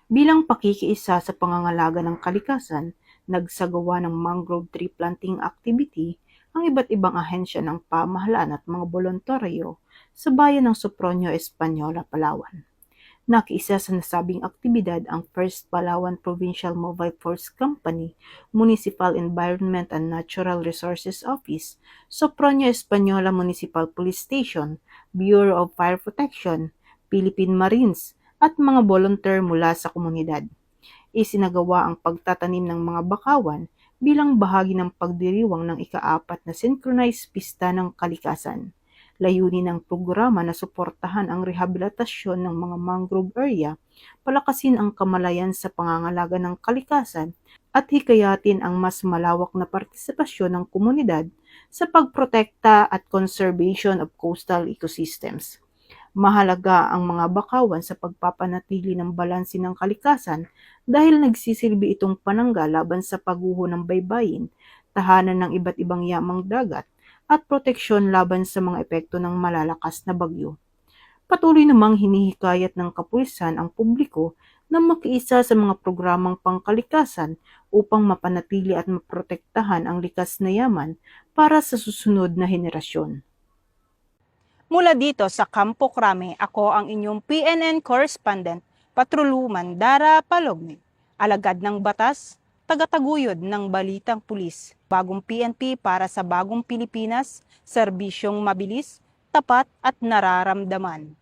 Bilang pakikiisa sa pangangalaga ng kalikasan, nagsagawa ng mangrove tree planting activity ang iba't ibang ahensya ng pamahalaan at mga boluntaryo sa bayan ng Sopronio, Española, Palawan. Nakiisa sa nasabing aktibidad ang First Palawan Provincial Mobile Force Company, Municipal Environment and Natural Resources Office, Sopronio Española Municipal Police Station, Bureau of Fire Protection, Philippine Marines, at mga volunteer mula sa komunidad. Isinagawa ang pagtatanim ng mga bakawan bilang bahagi ng pagdiriwang ng ika-4 na Synchronized Pista ng Kalikasan. Layunin ng programa na suportahan ang rehabilitasyon ng mga mangrove area, palakasin ang kamalayan sa pangangalaga ng kalikasan, at hikayatin ang mas malawak na partisipasyon ng komunidad sa pagprotekta at conservation of coastal ecosystems. Mahalaga ang mga bakawan sa pagpapanatili ng balanse ng kalikasan dahil nagsisilbi itong panangga laban sa pagguho ng baybayin, tahanan ng iba't ibang yamang dagat, at proteksyon laban sa mga epekto ng malalakas na bagyo. Patuloy namang hinihikayat ng kapulisan ang publiko na makiisa sa mga programang pangkalikasan upang mapanatili at maprotektahan ang likas na yaman para sa susunod na henerasyon. Mula dito sa Campo Crame, ako ang inyong PNN correspondent, Patroluman Dara Palogni. Alagad ng batas, tagataguyod ng balitang pulis. Bagong PNP para sa bagong Pilipinas, serbisyong mabilis, tapat at nararamdaman.